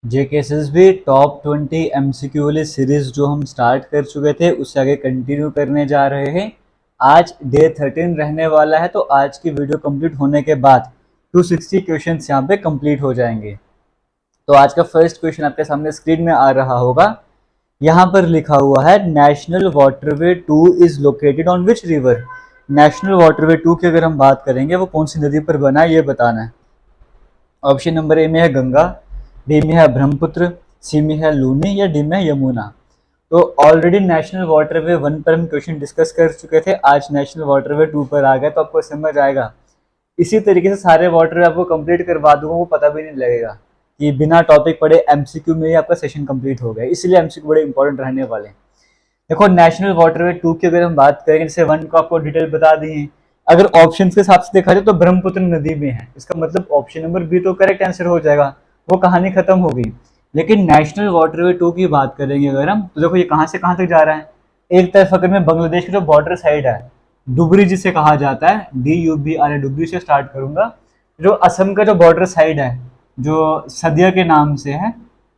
JKSSB top 20 MCQ वाली series जो हम स्टार्ट कर चुके थे उससे आगे कंटिन्यू करने जा रहे हैं। आज डे 13 रहने वाला है, तो आज की वीडियो कंप्लीट होने के बाद 260 क्वेश्चंस यहाँ पे कंप्लीट हो जाएंगे। तो आज का फर्स्ट क्वेश्चन आपके सामने स्क्रीन में आ रहा होगा। यहाँ पर लिखा हुआ है national waterway 2 is located on which river. National waterway 2 की अगर हम बात करेंगे वो कौन सी नदी पर बना है ये बताना है। ऑप्शन नंबर ए में है गंगा, बी में है ब्रह्मपुत्र, सी में है लूनी या डी में है यमुना। तो ऑलरेडी नेशनल वाटरवे 1 पर हम क्वेश्चन डिस्कस कर चुके थे, आज नेशनल वाटरवे 2 पर आ गए तो आपको समझ आएगा। इसी तरीके से सारे वाटरवे आपको कंप्लीट करवा दूंगा, वो पता भी नहीं लगेगा कि बिना टॉपिक पढ़े एमसीक्यू में ही आपका सेशन कंप्लीट हो गया। इसलिए एमसीक्यू बड़े इंपॉर्टेंट रहने वाले हैं। देखो नेशनल वाटरवे 2 की अगर हम बात करेंगे, जैसे 1 को आपको डिटेल बता दी है, अगर ऑप्शंस के हिसाब से देखा जाए तो ब्रह्मपुत्र नदी में है, इसका मतलब ऑप्शन नंबर बी तो करेक्ट आंसर हो जाएगा, वो कहानी खत्म हो गई। लेकिन नेशनल वाटरवे 2 की बात करेंगे अगर हम, तो देखो ये कहाँ से कहाँ तक जा रहा है। एक तरफ अगर मैं बांग्लादेश की जो बॉर्डर साइड है, डुबरी जिसे कहा जाता है, DUBRI, डुबरी से स्टार्ट करूंगा। जो असम का जो बॉर्डर साइड है, जो सदिया के नाम से है,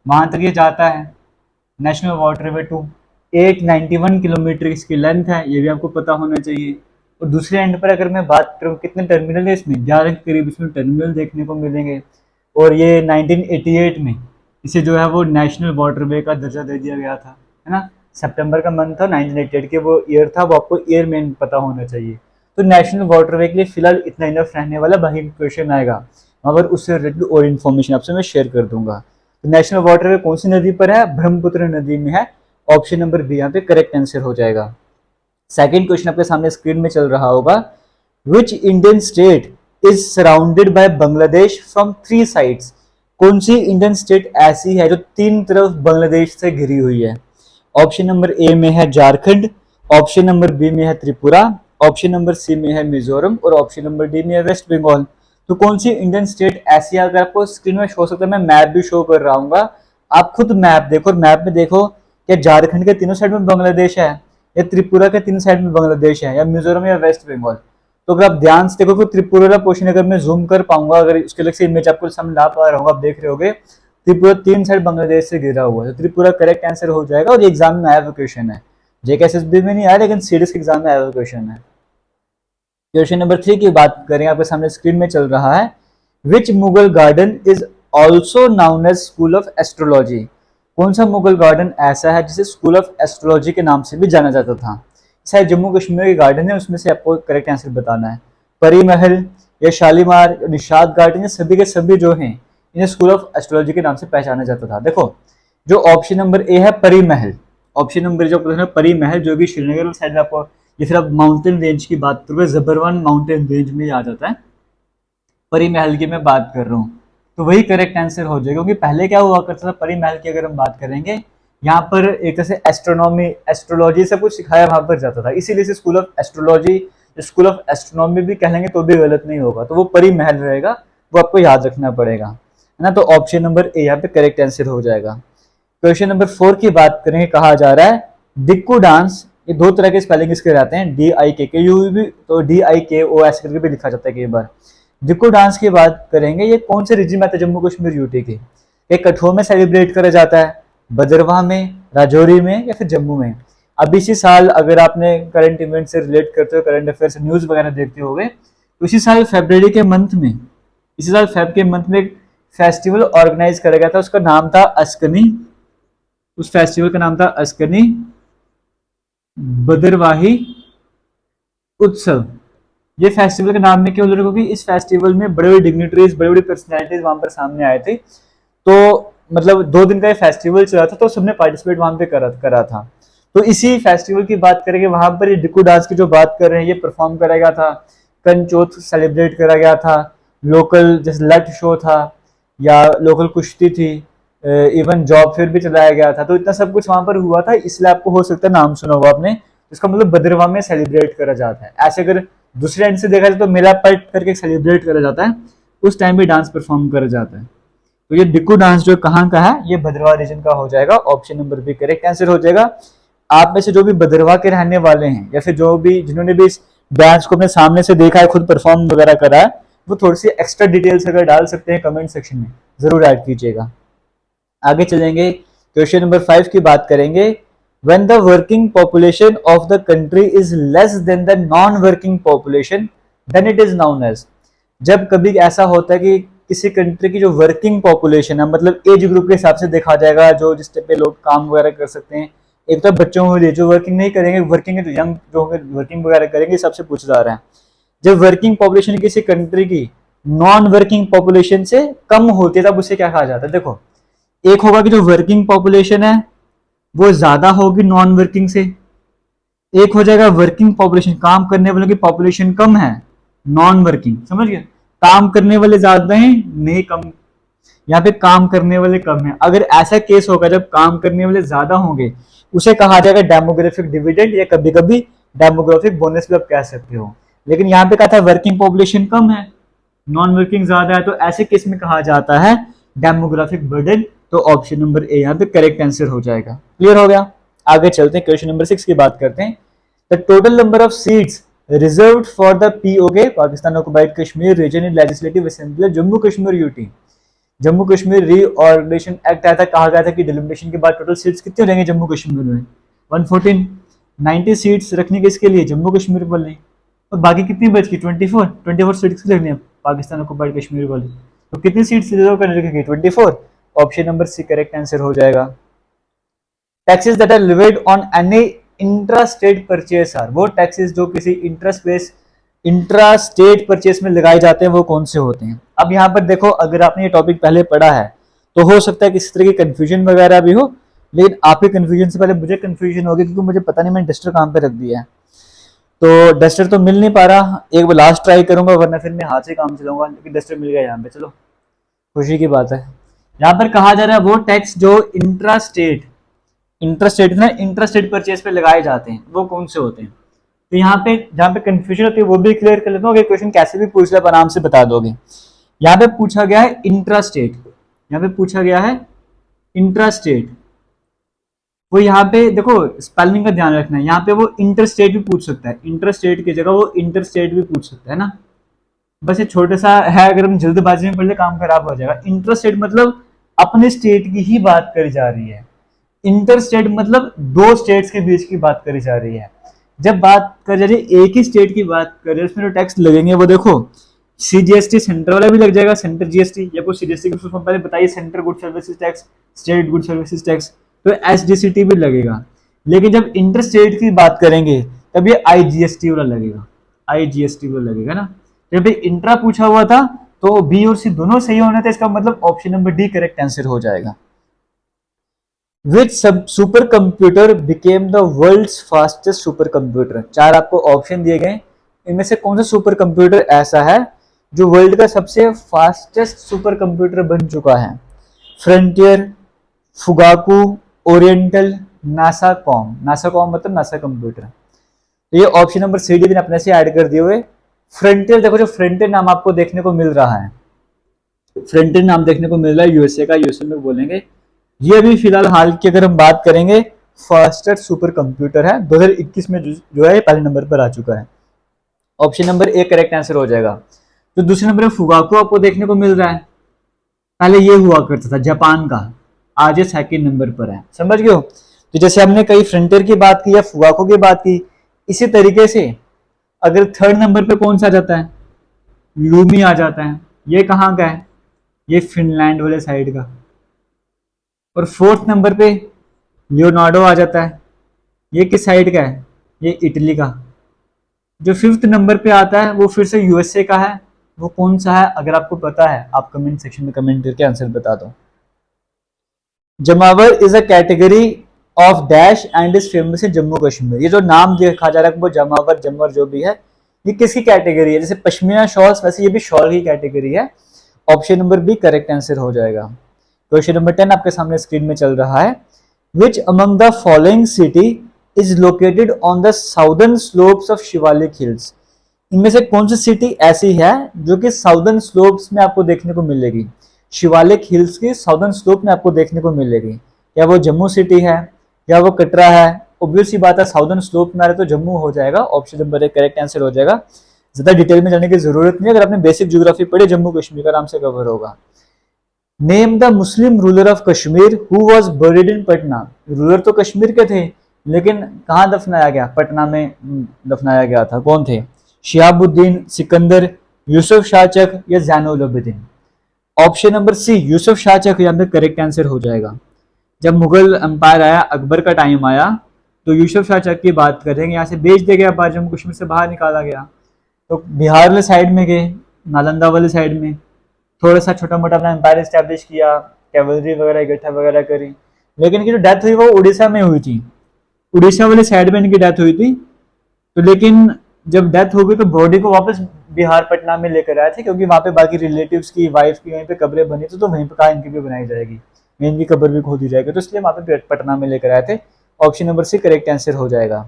वहां तक ये जाता है नेशनल वाटरवे 2। 891 किलोमीटर इसकी लेंथ है, ये भी आपको पता होना चाहिए। और दूसरे एंड पर अगर मैं बात करूँ कितने टर्मिनल है इसमें, 11 के करीब इसमें टर्मिनल देखने को मिलेंगे। और ये 1988 में इसे जो है वो नेशनल वाटरवे का दर्जा दे दिया गया था, है ना। सितंबर का मंथ था 1988 के, वो ईयर था, वो आपको ईयर में पता होना चाहिए। तो नेशनल वाटरवे के लिए फिलहाल इतना इनफ रहने वाला, बाकी क्वेश्चन आएगा मगर उससे रिलेटेड और इन्फॉर्मेशन आपसे मैं शेयर कर दूंगा। तो नेशनल वाटरवे कौन सी नदी पर है, ब्रह्मपुत्र नदी में है। ऑप्शन नंबर बी यहाँ पे करेक्ट आंसर हो जाएगा। सेकंड क्वेश्चन आपके सामने स्क्रीन में चल रहा होगा। Which Indian state is surrounded by Bangladesh from 3 sides. कौन सी इंडियन स्टेट ऐसी है जो 3 तरफ बांग्लादेश से घिरी हुई है। ऑप्शन नंबर ए में है झारखंड, ऑप्शन नंबर बी में है त्रिपुरा, ऑप्शन नंबर सी में है मिजोरम और ऑप्शन नंबर डी में है वेस्ट बंगाल। तो कौन सी इंडियन स्टेट ऐसी है, अगर आपको स्क्रीन में शो सकता है, मैं मैप भी शो कर रहा हूँ, आप खुद मैप देखो और मैप में देखो कि झारखंड के तीनों साइड में बांग्लादेश है, या त्रिपुरा के 3 साइड में बांग्लादेश है, या मिजोरम या वेस्ट बंगाल। तो अगर आप ध्यान से देखो, त्रिपुरा का पोर्शन अगर मैं जूम कर पाऊंगा, अगर उसके अलग से इमेज आपको सामने ला पा रहा हूँ, आप देख रहे होगे त्रिपुरा 3 साइड बांग्लादेश से घिरा हुआ है। तो त्रिपुरा करेक्ट आंसर हो जाएगा। और ये एग्जाम में आया हुआ क्वेश्चन है, जेकेएसएसबी में नहीं आया लेकिन सीडीएस के एग्जाम में आया हुआ क्वेश्चन है। क्वेश्चन नंबर 3 की बात करें, आपके सामने स्क्रीन में चल रहा है। Which Mughal garden is also known as school of astrology. कौन सा मुगल गार्डन ऐसा है जिसे स्कूल ऑफ एस्ट्रोलॉजी के नाम से भी जाना जाता था। शायद जम्मू कश्मीर के गार्डन है, उसमें से आपको करेक्ट आंसर बताना है। परी महल या शालीमार, निशाद गार्डन, या सभी के सभी जो हैं इन्हें स्कूल ऑफ एस्ट्रोलॉजी के नाम से पहचाना जाता था। देखो जो ऑप्शन नंबर ए है परी महल, ऑप्शन नंबर जो परी महल जो कि श्रीनगर साइड में आपको, ये फिर आप माउंटेन रेंज की बात करोगे, जबरवान माउंटेन रेंज में आ जाता है, परी महल की मैं बात कर रहा हूँ, तो वही करेक्ट आंसर हो जाएगा। क्योंकि पहले क्या हुआ करता था, परी महल की अगर हम बात करेंगे, यहाँ पर एक तरह से एस्ट्रोनॉमी एस्ट्रोलॉजी सब कुछ सिखाया वहां पर जाता था, इसीलिए से school of astrology, school of astronomy भी कह लेंगे तो भी गलत नहीं होगा, तो वो परी महल रहेगा, वो आपको याद रखना पड़ेगा, है ना। तो ऑप्शन नंबर ए यहाँ पे करेक्ट आंसर हो जाएगा। क्वेश्चन नंबर 4 की बात करेंगे, कहा जा रहा है डिक्कू डांस, ये 2 तरह के स्पेलिंग इसके रहते हैं, DIKKU भी, तो DIKO ऐसे करके भी लिखा जाता है कई बार। डिक्कू डांस की बात करेंगे, ये कौन से रीजन में आता है जम्मू कश्मीर यूटी के। एक कठुआ में सेलिब्रेट करा जाता है, भद्रवाह में, राजौरी में, या फिर जम्मू में। अब इसी साल अगर आपने करंट इवेंट से रिलेट करते हो, करंट अफेयर से न्यूज वगैरह देखते होगे, तो इसी साल फेब्रुवरी के मंथ में, इसी साल फेब के मंथ में एक फेस्टिवल ऑर्गेनाइज करा गया था, उसका नाम था अस्कनी, उस फेस्टिवल का नाम था अस्कनी बदरवाही उत्सव। ये फेस्टिवल के नाम में क्यों, क्योंकि इस फेस्टिवल में बड़े बड़े डिग्निटरीज, बड़ी बड़ी पर्सनैलिटीज वहां पर सामने आए थे। तो मतलब 2 दिन का ये फेस्टिवल चला था, तो सबने पार्टिसिपेट वहां पे करा था। तो इसी फेस्टिवल की बात करेंगे, वहां पर ये डिक्कू डांस की जो बात कर रहे हैं, ये परफॉर्म करा गया था, कंचोथ सेलिब्रेट करा गया था, लोकल जैसे लट शो था या लोकल कुश्ती थी, इवन जॉब फेयर भी चलाया गया था। तो इतना सब कुछ वहां पर हुआ था, इसलिए आपको हो सकता है नाम सुना होगा आपने। इसका मतलब भद्रवाह में सेलिब्रेट करा जाता है। ऐसे अगर दूसरे एंड से देखा जाए तो मेला पलट करके सेलिब्रेट करा जाता है, उस टाइम भी डांस परफॉर्म करा जाता है। तो ये डिक्कू डांस जो कहाँ का है, ये भद्रवाह रीजन का हो जाएगा। Option number B correct answer हो जाएगा। आप में से जो भी भद्रवाह के रहने वाले हैं या फिर जो भी जिन्होंने भी इस डांस को अपने सामने से देखा है, खुद परफॉर्म वगैरह करा है, वो थोड़ी सी एक्स्ट्रा डिटेल्स अगर डाल सकते हैं कमेंट सेक्शन में, जरूर ऐड कीजिएगा। आगे चलेंगे, क्वेश्चन नंबर 5 की बात करेंगे। When the working population of the country is less than the non-working population, then it is known as। जब कभी ऐसा होता है कि किसी कंट्री की जो वर्किंग पॉपुलेशन है, मतलब एज ग्रुप के हिसाब से देखा जाएगा, जो जिस टाइप पे लोग काम वगैरह कर सकते हैं, एक तो बच्चों को लिए जो वर्किंग नहीं करेंगे, वर्किंग है, जो यंग जो होंगे वर्किंग वगैरह करेंगे, सबसे पूछा जा रहा है। जब वर्किंग पॉपुलेशन किसी कंट्री की नॉन वर्किंग पॉपुलेशन से कम होती है, तब उसे क्या कहा जाता है? देखो, एक होगा कि जो वर्किंग पॉपुलेशन है वो ज्यादा होगी नॉन वर्किंग से, एक हो जाएगा वर्किंग पॉपुलेशन, काम करने वालों की पॉपुलेशन कम है, नॉन वर्किंग, समझ गए? काम करने वाले ज्यादा हैं, नहीं कम, यहाँ पे काम करने वाले कम है। अगर ऐसा केस होगा जब काम करने वाले ज्यादा होंगे, उसे कहा जाएगा डेमोग्राफिक डिविडेंड, या कभी कभी डेमोग्राफिक बोनस भी आप कह सकते हो। लेकिन यहाँ पे कहा था वर्किंग पॉपुलेशन कम है, नॉन वर्किंग ज्यादा है, तो ऐसे केस में कहा जाता है डेमोग्राफिक बर्डन। तो ऑप्शन नंबर ए यहाँ पे करेक्ट आंसर हो जाएगा। क्लियर हो गया? आगे चलते हैं, क्वेश्चन नंबर 6 की बात करते हैं। The total number of seats reserved for the PoK, Pakistan occupied Kashmir region in legislative assembly Jammu Kashmir UT, Jammu Kashmir reorganisation act आया था, कहा गया था कि डिलिमिटेशन के बाद टोटल सीट्स कितने रहेंगे जम्मू कश्मीर में? 114। 90 सीट्स रखनी किसके लिए? जम्मू कश्मीर वाले। और बाकी कितनी बच गई? 24 सीट्स रखनी है पाकिस्तान ऑक्युपाइड कश्मीर वाले। तो कितनी सीट्स रिजर्व करने रखेगी? 24। Option number C correct answer हो जाएगा। Taxes that are levied on any intra state purchase are, वो टैक्सेस जो किसी इंट्रा स्टेट परचेस में लगाए जाते हैं वो कौन से होते हैं? अब यहाँ पर देखो, अगर आपने ये टॉपिक पहले पढ़ा है तो हो सकता है किसी तरह की कंफ्यूजन वगैरह भी हो, लेकिन आपके कंफ्यूजन से पहले मुझे कंफ्यूजन होगी, क्योंकि मुझे पता नहीं मैंने डस्टर कहाँ पे रख दिया है। तो डस्टर तो मिल नहीं पा रहा, एक बार लास्ट ट्राई करूंगा, वरना फिर मैं हाथ से काम चलाऊंगा। लेकिन डस्टर मिल गया यहाँ पे, चलो खुशी की बात है। यहाँ पर कहा जा रहा है वो टैक्स जो इंट्रा स्टेट ना, इंट्रा स्टेट परचेज पे लगाए जाते हैं, वो कौन से होते हैं? तो यहाँ पे जहाँ पे कंफ्यूजन होती है वो भी क्लियर कर लेता हूँ। क्वेश्चन कैसे भी पूछ ले आप आराम से बता दोगे। यहाँ पे पूछा गया है इंट्रा स्टेट, यहाँ पे पूछा गया है इंट्रा स्टेट, वो यहाँ पे देखो स्पेलिंग का ध्यान रखना है, यहाँ पे वो इंटर स्टेट भी पूछ सकता है, इंटर स्टेट की जगह वो इंटर स्टेट भी पूछ सकता है ना। बस ये छोटा सा है, अगर हम जल्दबाजी में पढ़ ले काम खराब हो जाएगा। इंटर स्टेट मतलब अपने स्टेट की ही बात करी जा रही है, इंटर स्टेट मतलब दो स्टेट्स के बीच की बात करी जा रही है। जब बात कर जा रही है एक ही स्टेट की बात कर रहे हैं, उसमें जो टैक्स लगेंगे वो देखो सीजीएसटी सेंटर वाला भी लग जाएगा, सेंटर जीएसटी, या कुछ सीजीएसटी की फुल फॉर्म पहले बताइए, centre good services tax, state good services tax, तो एसजीसीटी भी लगेगा। लेकिन जब इंटर स्टेट की बात करेंगे तब ये आईजीएसटी वाला लगेगा, आईजीएसटी वाला लगेगा ना। जब इंट्रा पूछा हुआ था तो बी और सी दोनों सही होने थे, इसका मतलब option number D correct answer हो जाएगा। Which super computer became the world's fastest super computer? चार आपको ऑप्शन दिए गए, इनमें से कौन सा सुपर कंप्यूटर ऐसा है जो वर्ल्ड का सबसे फास्टेस्ट सुपर कंप्यूटर बन चुका है? Frontier, Fugaku, oriental, NASA com. NASA com मतलब नासा कंप्यूटर। तो ये ऑप्शन नंबर सी डी भी अपने से ऐड कर दिए हुए। फ्रंटियर, देखो जो फ्रंटियर नाम आपको देखने को मिल रहा है, फ्रंटियर नाम देखने को मिल रहा है यूएसए का, यूएसए में बोलेंगे। ये अभी फिलहाल हाल की अगर हम बात करेंगे फास्टेस्ट सुपर कंप्यूटर है, 2021 में जो है पहले नंबर पर आ चुका है। Option number A correct answer हो जाएगा। तो दूसरे नंबर पर फुगाको आपको देखने को मिल रहा है, पहले ये हुआ करता था जापान का, आज ये सेकंड नंबर पर है, समझ गए हो? तो जैसे हमने कई फ्रंटियर की बात की या फुगाको की बात की, इसी तरीके से अगर थर्ड नंबर पे कौन सा आ जाता है? लूमी आ जाता है। ये कहाँ का है? ये फिनलैंड वाले साइड का। और फोर्थ नंबर पे लियोनार्डो आ जाता है, ये किस साइड का है? ये इटली का। जो फिफ्थ नंबर पे आता है वो फिर से यूएसए का है, वो कौन सा है? अगर आपको पता है आप कमेंट सेक्शन में कमेंट करके आंसर बता दो। Jamawar is a category of dash and is famous in Jammu Kashmir. ये जो नाम देखा जा रहा है वो जमावर जमवर जो भी है, ये किसकी कैटेगरी है? जैसे पश्मीना शॉल्स, वैसे ये भी शॉल की कैटेगरी है। Option number B correct answer हो जाएगा। क्वेश्चन नंबर 10 आपके सामने स्क्रीन में चल रहा है। Which among the following city is located on the southern slopes of Shivalik hills? इनमें से कौन सी सिटी ऐसी है जो कि साउदर्न स्लोप्स में आपको देखने को मिलेगी? शिवालिक हिल्स की साउदर्न स्लोप में आपको देखने को मिलेगी। या वो जम्मू सिटी है या वो कटरा है? ऑब्वियस सी बात है, साउदर्न स्लोप में आ रहे तो जम्मू हो जाएगा। ऑप्शन नंबर एक करेक्ट आंसर हो जाएगा। ज्यादा डिटेल में जाने की जरूरत नहीं है, अगर आपने बेसिक ज्योग्राफी पढ़ी जम्मू कश्मीर का आराम से कवर होगा। Name the Muslim ruler of Kashmir who was buried in Patna. Ruler तो कश्मीर के थे, लेकिन कहाँ दफनाया गया? पटना में दफनाया गया था। कौन थे? शिहाबुद्दीन, सिकंदर, यूसुफ शाहचक या Zainul Abidin. Option number C Yusuf Shahchak यहाँ पे करेक्ट आंसर हो जाएगा। जब मुगल एम्पायर आया, अकबर का टाइम आया, तो यूसुफ शाहचक की बात करेंगे, यहाँ से बेच दिया गया, जम्मू कश्मीर से बाहर निकाला गया, तो बिहार वाले साइड में गए, नालंदा वाले साइड में थोड़ा सा छोटा मोटा अपना एम्पायर स्टैब्लिश किया, कैवलरी वगैरह इकट्ठा वगैरह करी। लेकिन इनकी जो डेथ हुई वो उड़ीसा में हुई थी, उड़ीसा वाले साइड में इनकी डेथ हुई थी। तो लेकिन जब डेथ हो गई तो बॉडी को वापस बिहार पटना में लेकर आए थे, क्योंकि वहाँ पे बाकी रिलेटिव्स की वाइफ की वहीं पे कब्रें बनी थी, तो वहीं पे कहा इनकी भी बनाई जाएगी, इनकी कब्र भी खोदी जाएगी, तो इसलिए वहाँ पे पटना में लेकर आए थे। Option number C correct answer हो जाएगा।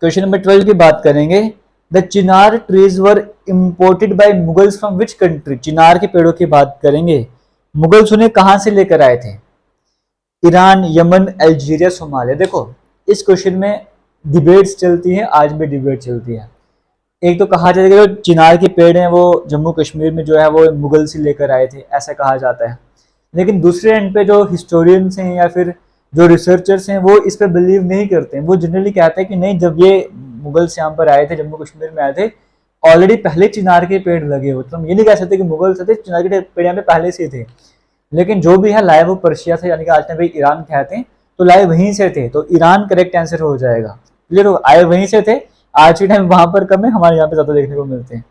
क्वेश्चन नंबर 12 की बात करेंगे। The chinar trees were imported by Mughals from which country. Chinar के पेड़ों की बात करेंगे, मुगल्स उन्हें कहां से लेकर आए थे? Iran, Yemen, Algeria, Somalia. देखो इस क्वेश्चन में डिबेट्स चलती है, आज भी डिबेट चलती है। एक तो कहा जाता है कि जो चिनार के पेड़ हैं वो जम्मू कश्मीर में जो है वो मुगल से लेकर आए थे, ऐसा कहा जाता है। लेकिन दूसरे एंड पे जो हिस्टोरियंस हैं या फिर जो रिसर्चर्स हैं वो इस पे बिलीव नहीं करते हैं। वो जनरली कहते हैं कि नहीं, जब ये मुगल्स यहाँ पर आए थे, जम्मू कश्मीर में आए थे, ऑलरेडी पहले चिनार के पेड़ लगे हुए, तो हम ये नहीं कह सकते कि मुगल्स थे, चिनार के पेड़ यहाँ पे पहले से थे। लेकिन जो भी है लाए वो पर्शिया से, यानी कि आज भाई ईरान कहते हैं, तो लाए वहीं से थे, तो ईरान करेक्ट आंसर हो जाएगा। क्लियर हो? आए वहीं से थे, आज के टाइम वहां पर कम है, हमारे यहाँ पे ज्यादा देखने को मिलते हैं,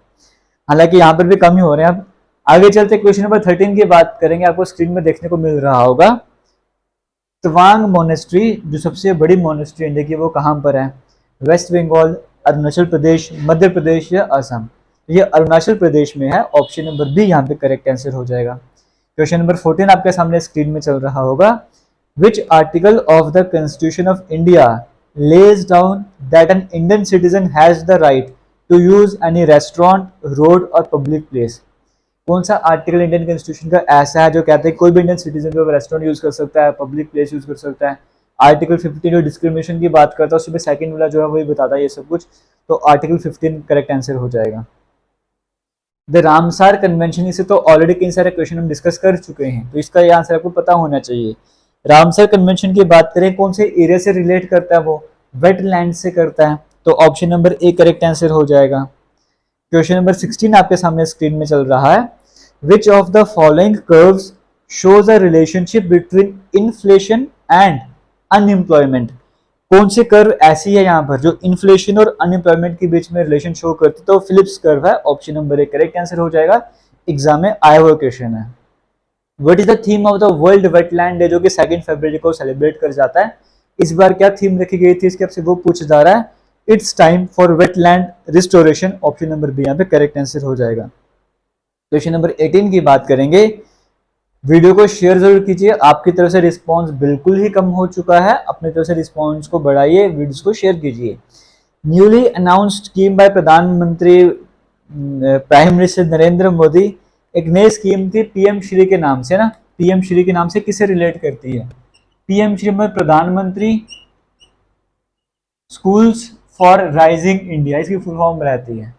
हालांकि यहाँ पर भी कम ही हो रहे हैं। अब आगे चलते क्वेश्चन नंबर 13 की बात करेंगे, आपको स्क्रीन में देखने को मिल रहा होगा। तवांग मोनेस्ट्री जो सबसे बड़ी मोनेस्ट्री इंडिया की, वो कहाँ पर है? वेस्ट बंगाल, अरुणाचल प्रदेश, मध्य प्रदेश या असम। ये अरुणाचल प्रदेश में है। ऑप्शन नंबर बी यहाँ पे करेक्ट आंसर हो जाएगा। क्वेश्चन नंबर 14 आपके सामने स्क्रीन में चल रहा होगा। Which article of the constitution of India lays down that an Indian citizen has the right to use any restaurant, road और public place। कौन सा आर्टिकल इंडियन कॉन्स्टिट्यूशन का ऐसा है जो कहता है कोई भी इंडियन सिटीजन जो रेस्टोरेंट यूज कर सकता है, पब्लिक प्लेस यूज कर सकता है? आर्टिकल 15 जो डिस्क्रिमिनेशन की बात करता है, उसमें सेकंड वाला जो है वही बताता है ये सब कुछ, तो आर्टिकल 15 करेक्ट आंसर हो जाएगा। द रामसार कन्वेंशन, इसे तो ऑलरेडी कई सारे क्वेश्चन हम डिस्कस कर चुके हैं, तो इसका ये आंसर आपको पता होना चाहिए। रामसर कन्वेंशन की बात करें, कौन से एरिया से रिलेट करता है? वो वेटलैंड से करता है, तो option number A correct answer हो जाएगा। क्वेश्चन नंबर 16 आपके सामने स्क्रीन में चल रहा है। Which of the following curves shows a relationship between inflation and unemployment. कौन से कर्व ऐसी है यहाँ पर जो इन्फ्लेशन और अनएम्प्लॉयमेंट के बीच में रिलेशन शो करती? तो फिलिप्स कर्व है। Option number A correct answer हो जाएगा, एग्जाम में आया हुआ क्वेश्चन है। What is the theme of the World Wetland Day, जो कि 2 फरवरी को सेलिब्रेट कर जाता है? इस बार क्या थीम रखी गई थी इसके, आपसे वो पूछा जा रहा है। It's time for wetland restoration. Option number B यहाँ पे करेक्ट आंसर हो जाएगा। क्वेश्चन नंबर 18 की बात करेंगे। वीडियो को शेयर जरूर कीजिए, आपकी तरफ से रिस्पॉन्स बिल्कुल ही कम हो चुका है, अपनी तरफ से रिस्पॉन्स को बढ़ाइए, वीडियोस को शेयर कीजिए। न्यूली अनाउंस्ड स्कीम बाय प्रधानमंत्री प्राइम मिनिस्टर नरेंद्र मोदी, एक नई स्कीम थी पीएम श्री के नाम से ना, पीएम श्री के नाम से किसे रिलेट करती है? पीएम श्री में प्रधानमंत्री स्कूल्स फॉर राइजिंग इंडिया, इसकी फुल फॉर्म रहती है।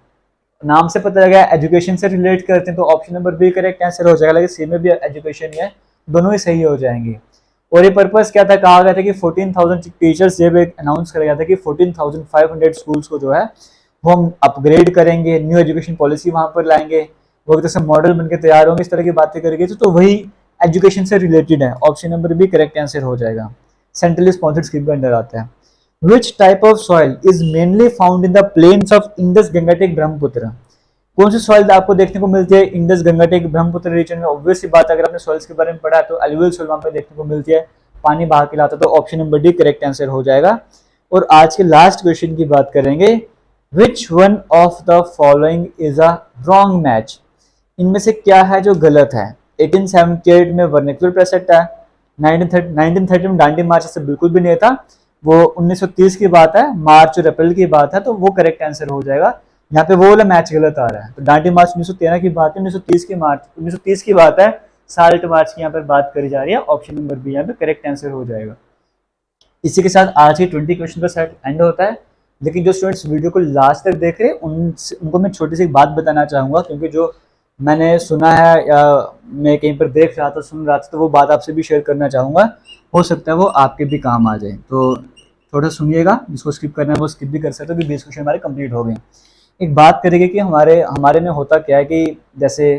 नाम से पता लगा एजुकेशन से रिलेट करते हैं, तो option number B correct answer हो जाएगा। लेकिन सी में भी एजुकेशन ही है, दोनों ही सही हो जाएंगे। और ये पर्पस क्या था? कहा गया था कि 14,000 टीचर्स, जब अनाउंस किया गया था कि 14,500 स्कूल्स को जो है वो हम अपग्रेड करेंगे, न्यू एजुकेशन पॉलिसी वहां पर लाएंगे, वो एक तरह से मॉडल बनकर तैयार होंगे, इस तरह की बातें करेंगे, तो वही एजुकेशन से रिलेटेड है। Option number B correct answer हो जाएगा, सेंट्रली स्पॉन्सर्ड स्कीम के अंडर आता है। Which type of soil is mainly found in the plains of Indus Gangetic Brahmaputra. कौन सी सॉइल आपको देखने को मिलती है इंडस गंगाटेक ब्रह्मपुत्र रीजन में? ऑब्वियस सी बात, अगर आपने सॉइल्स के बारे में पढ़ा है तो एलुवियल सॉइल वहां पे देखने को मिलती है, पानी बहा के लाता, तो option number D correct answer हो जाएगा। और आज के लास्ट क्वेश्चन की बात करेंगे। Which one of the following is a wrong match. इनमें से क्या है जो गलत है? 1878 में वर्निकुलर प्रेस एक्ट है, 1930 में डांडी मार्च से बिल्कुल भी नहीं था, वो 1930 की बात है, मार्च और अप्रैल की बात है, तो वो करेक्ट आंसर हो जाएगा। यहाँ पे वो वाला मैच गलत आ रहा है, तो डांडी मार्च 1913 की बात है, 1930 की बात है, साल्ट मार्च की यहाँ पर बात करी जा रही है। ऑप्शन नंबर बी यहाँ पे करेक्ट आंसर हो जाएगा। इसी के साथ आज की 20 क्वेश्चन का सेट एंड होता है। लेकिन जो स्टूडेंट्स वीडियो को लास्ट तक देख रहे हैं उनको मैं छोटी सी बात बताना चाहूंगा, क्योंकि जो मैंने सुना है या मैं कहीं पर देख रहा था, सुन रहा था, तो वो बात आपसे भी शेयर करना चाहूँगा। हो सकता है वो आपके भी काम आ जाए। तो थोड़ा सुनिएगा, जिसको स्किप करना है वो स्किप भी कर सकते हो, क्योंकि 20 क्वेश्चन हमारे कंप्लीट हो गए। एक बात करेंगे कि हमारे हमारे में होता क्या है कि जैसे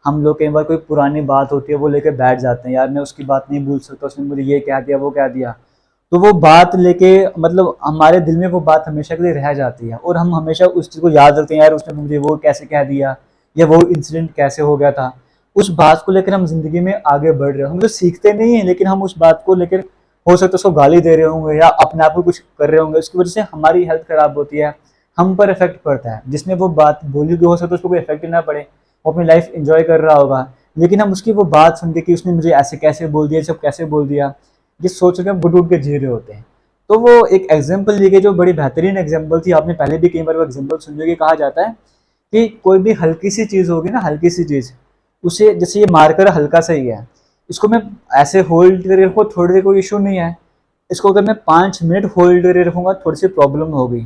हम लोग कई बार कोई पुरानी बात होती है वो लेके बैठ जाते हैं, यार मैं उसकी बात नहीं भूल सकता, उसने मुझे ये कह दिया वो कह दिया। तो वो बात लेके मतलब हमारे दिल में वो बात हमेशा के लिए रह जाती है, और हम हमेशा उस चीज़ को याद रखते हैं, यार उसने मुझे वो कैसे कह दिया, या वो इंसिडेंट कैसे हो गया था। उस बात को लेकर हम जिंदगी में आगे बढ़ रहे हो, हम तो सीखते नहीं है, लेकिन हम उस बात को लेकर हो सकता है उसको गाली दे रहे होंगे या अपने आप को कुछ कर रहे होंगे, उसकी वजह से हमारी हेल्थ खराब होती है, हम पर इफेक्ट पड़ता है। जिसने वो बात बोली भी हो सकता है उसको कोई इफेक्ट ही ना पड़े, वो अपनी लाइफ एंजॉय कर रहा होगा, लेकिन हम उसकी वो बात सुन के कि उसने मुझे ऐसे कैसे बोल दिया, सब कैसे बोल दिया, ये सोच के हम घुट घुट के जी रहे होते हैं। तो वो एक एग्जाम्पल दी गई जो बड़ी बेहतरीन एग्जाम्पल थी, आपने पहले भी कई बार वो एग्जाम्पल सुन ली, कहा जाता है कि कोई भी हल्की सी चीज़ होगी ना, हल्की सी चीज़, उसे जैसे ये मार्कर हल्का सा ही है, इसको मैं ऐसे होल्ड करके रखूँ थोड़ी देर कोई इशू नहीं है, इसको अगर मैं 5 मिनट होल्ड करके रखूँगा थोड़ी सी प्रॉब्लम होगी,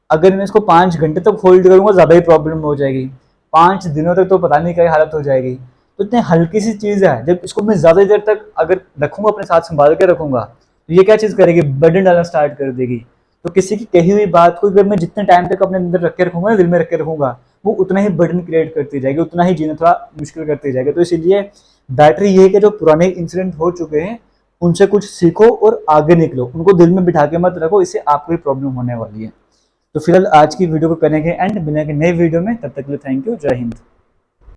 अगर मैं इसको 5 घंटे तक होल्ड करूँगा ज़्यादा ही प्रॉब्लम हो जाएगी, 5 दिनों तक तो पता नहीं क्या हालत हो जाएगी। तो इतनी हल्की सी चीज़ है, जब इसको मैं ज़्यादा देर तक अगर रखूँगा, अपने साथ संभाल के रखूँगा, तो ये क्या चीज़ करेगी, बर्डन डालना स्टार्ट कर देगी। तो किसी की कही हुई बात को अगर मैं जितने टाइम तक अपने अंदर रख के रखूँगा, दिल में रख के रखूँगा, वो उतना ही बर्डन क्रिएट करती जाएगी, उतना ही जीना थोड़ा मुश्किल करती जाएगी। तो इसीलिए बेटर ये है कि जो पुराने इंसिडेंट हो चुके हैं उनसे कुछ सीखो और आगे निकलो, उनको दिल में बिठा के मत रखो, इससे आपको ही प्रॉब्लम होने वाली है। तो फिलहाल आज की वीडियो को करेंगे एंड, मिलेंगे नए वीडियो में, तब तक के लिए थैंक यू, जय हिंद।